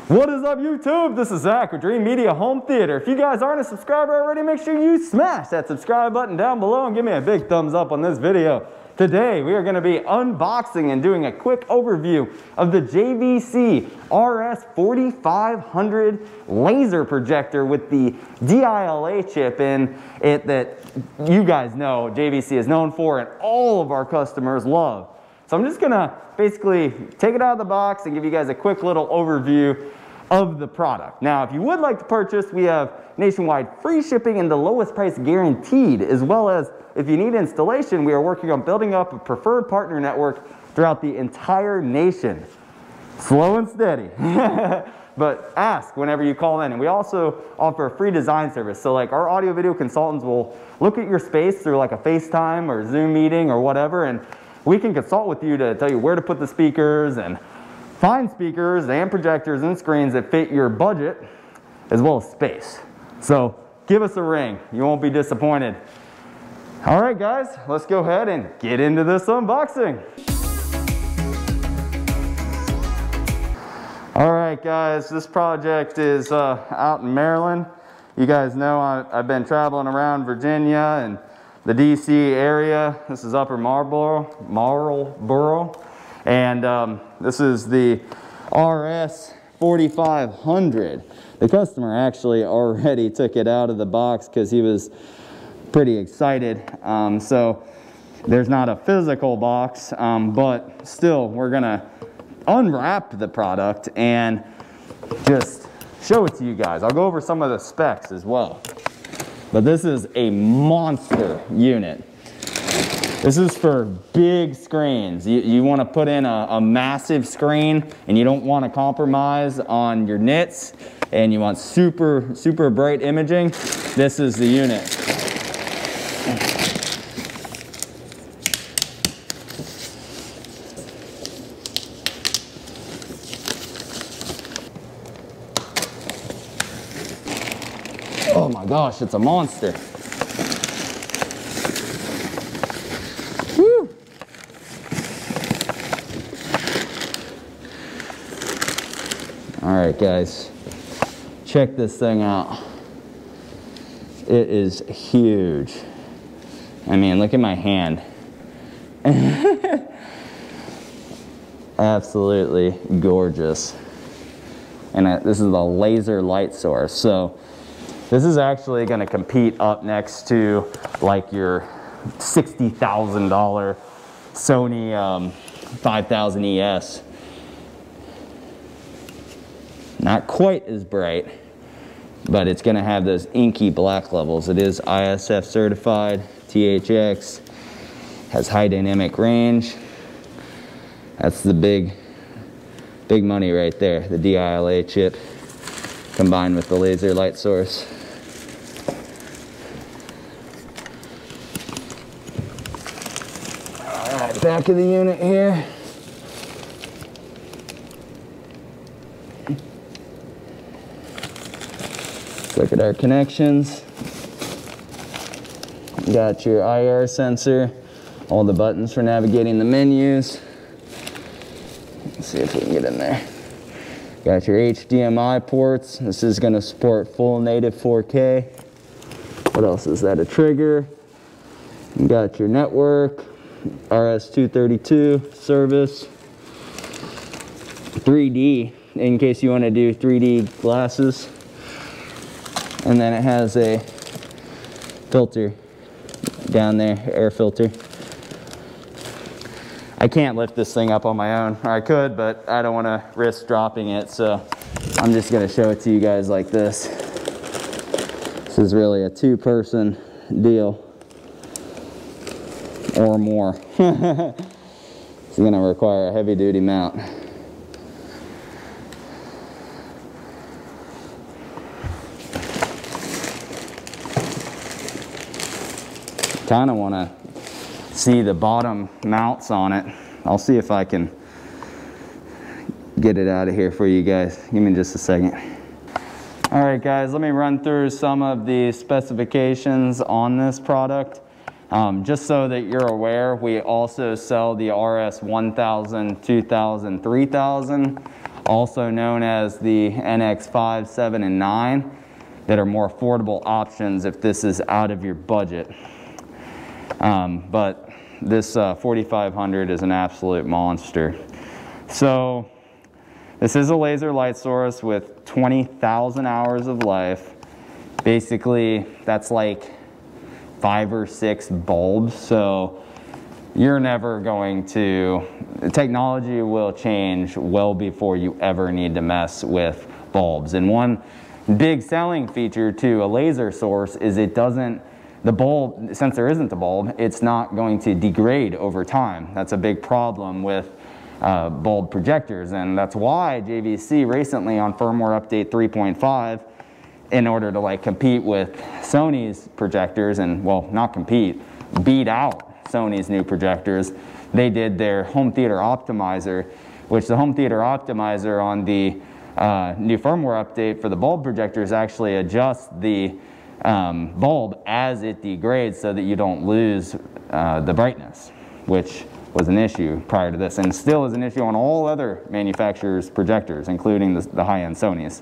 What is up, YouTube? This is Zach with Dreamedia Home Theater. If you guys aren't a subscriber already, make sure you smash that subscribe button down below and give me a big thumbs up on this video. Today, we are going to be unboxing and doing a quick overview of the JVC RS4500 laser projector with the DILA chip in it that you guys know JVC is known for and all of our customers love. So I'm just going to basically take it out of the box and give you guys a quick little overview of the product. Now, if you would like to purchase, we have nationwide free shipping and the lowest price guaranteed, as well as if you need installation, we are working on building up a preferred partner network throughout the entire nation. Slow and steady. But ask whenever you call in. And we also offer a free design service. So like our audio video consultants will look at your space through like a FaceTime or Zoom meeting or whatever, and we can consult with you to tell you where to put the speakers and find speakers and projectors and screens that fit your budget as well as space. So give us a ring. You won't be disappointed. All right, guys, let's go ahead and get into this unboxing. All right, guys, this project is out in Maryland. You guys know I've been traveling around Virginia and the DC area. This is Upper Marlboro, and this is the RS4500. The customer actually already took it out of the box because he was pretty excited. So there's not a physical box, but still we're gonna unwrap the product and just show it to you guys. I'll go over some of the specs as well. But this is a monster unit. This is for big screens. You want to put in a massive screen and you don't want to compromise on your nits and you want super bright imaging. This is the unit. Oh my gosh, it's a monster. Woo. All right, guys, check this thing out. It is huge. I mean, look at my hand. Absolutely gorgeous. And this is the laser light source. So this is actually going to compete up next to like your $60,000 Sony 5000 ES. Not quite as bright, but it's going to have those inky black levels. It is ISF certified, THX, has high dynamic range. That's the big money right there, the DILA chip combined with the laser light source. All right, back of the unit here. Let's look at our connections. You got your IR sensor, all the buttons for navigating the menus. Let's see if we can get in there. Got your HDMI ports. This is going to support full native 4K. What else is that? A trigger. You got your network, RS232 service, 3D in case you want to do 3D glasses. And then it has a filter down there, air filter. I can't lift this thing up on my own, or I could, but I don't want to risk dropping it, so I'm just going to show it to you guys like this. This is really a two-person deal or more. It's going to require a heavy-duty mount. Kind of want to see the bottom mounts on it. I'll see if I can get it out of here for you guys. Give me just a second. All right, guys, let me run through some of the specifications on this product. Just so that you're aware, we also sell the RS1000, 2000, 3000. also known as the NX5, 7, and 9, that are more affordable options if this is out of your budget. But this 4500 is an absolute monster. So this is a laser light source with 20,000 hours of life. Basically, that's like 5 or 6 bulbs. So you're never going to, technology will change well before you ever need to mess with bulbs. And one big selling feature to a laser source is it doesn't, the bulb, since there isn't a bulb, it's not going to degrade over time. That's a big problem with bulb projectors, and that's why JVC recently on firmware update 3.5, in order to like compete with Sony's projectors, and well, not compete, beat out Sony's new projectors, they did their home theater optimizer, which the home theater optimizer on the new firmware update for the bulb projectors actually adjusts the bulb as it degrades so that you don't lose the brightness, which was an issue prior to this, and still is an issue on all other manufacturers' projectors, including the high-end Sony's.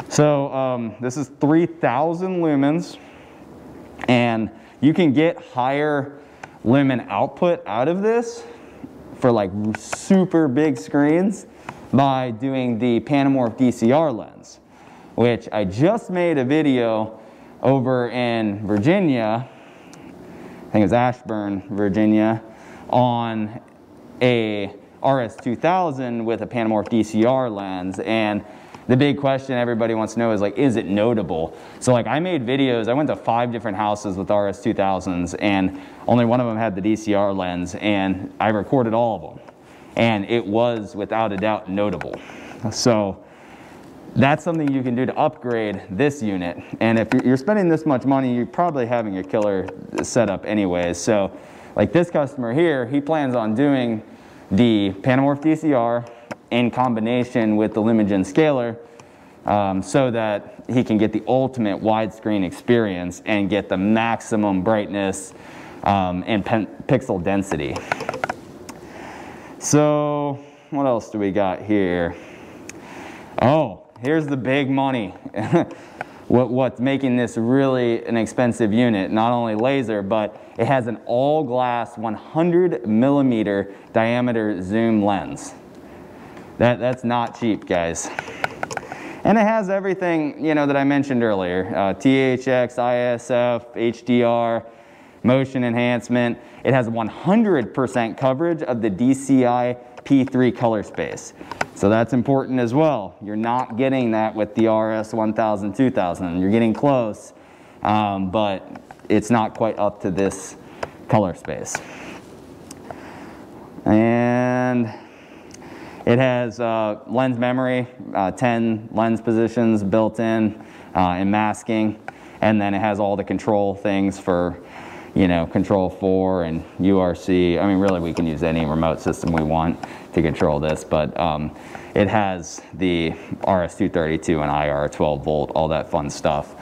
So this is 3,000 lumens, and you can get higher lumen output out of this for like super big screens by doing the Panamorph DCR lens, which I just made a video over in Virginia, I think it's Ashburn, Virginia, on a RS2000 with a Panamorph DCR lens. And the big question everybody wants to know is like, is it notable? So like I made videos, I went to 5 different houses with RS2000s and only one of them had the DCR lens, and I recorded all of them. And it was without a doubt notable. So that's something you can do to upgrade this unit. And if you're spending this much money, you're probably having a killer setup anyways. So like this customer here, he plans on doing the Panamorph DCR in combination with the Lumen scaler so that he can get the ultimate widescreen experience and get the maximum brightness and pixel density. So what else do we got here? Oh, here's the big money. What's making this really an expensive unit, not only laser, but it has an all glass 100 millimeter diameter zoom lens. That's not cheap, guys. And it has everything, you know, that I mentioned earlier, THX, ISF, HDR, motion enhancement. It has 100% coverage of the DCI P3 color space. So that's important as well. You're not getting that with the RS1000, 2000. You're getting close, but it's not quite up to this color space. And it has lens memory, 10 lens positions built in and masking. And then it has all the control things for, you know, Control 4 and URC. I mean, really, we can use any remote system we want to control this, but it has the RS232 and IR 12 volt, all that fun stuff.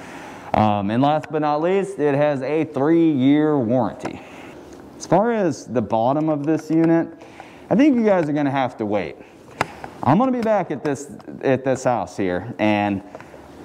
And last but not least, it has a 3-year warranty. As far as the bottom of this unit, I think you guys are gonna have to wait. I'm gonna be back at this house here, and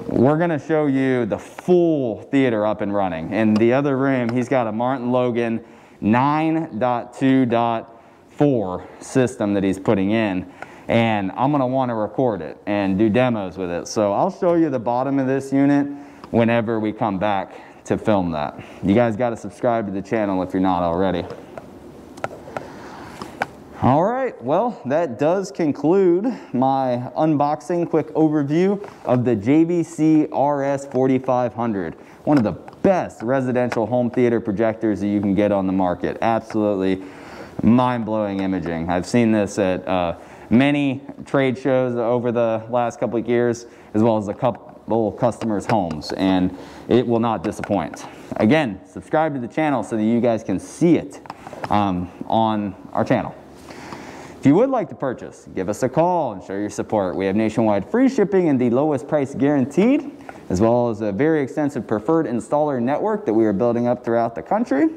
we're gonna show you the full theater up and running. In the other room, he's got a Martin Logan 9.2.4 system that he's putting in, and I'm gonna wanna record it and do demos with it. So I'll show you the bottom of this unit whenever we come back to film that. You guys gotta subscribe to the channel if you're not already. All right, well, that does conclude my unboxing, quick overview of the JVC RS4500. One of the best residential home theater projectors that you can get on the market. Absolutely mind-blowing imaging. I've seen this at many trade shows over the last couple of years, as well as a couple customers' homes, and it will not disappoint. Again, subscribe to the channel so that you guys can see it on our channel. If you would like to purchase, give us a call and show your support. We have nationwide free shipping and the lowest price guaranteed, as well as a very extensive preferred installer network that we are building up throughout the country,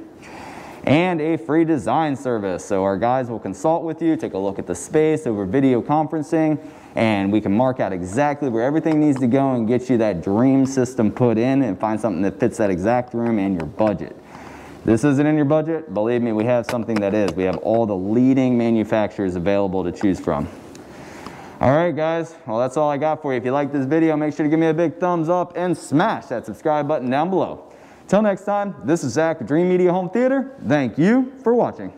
and a free design service. So our guys will consult with you, take a look at the space over video conferencing, and we can mark out exactly where everything needs to go and get you that dream system put in and find something that fits that exact room and your budget. This isn't in your budget, believe me, we have something that is. We have all the leading manufacturers available to choose from. All right, guys, well, that's all I got for you. If you like this video, make sure to give me a big thumbs up and smash that subscribe button down below. Till next time, this is Zach with Dreamedia Home Theater. Thank you for watching.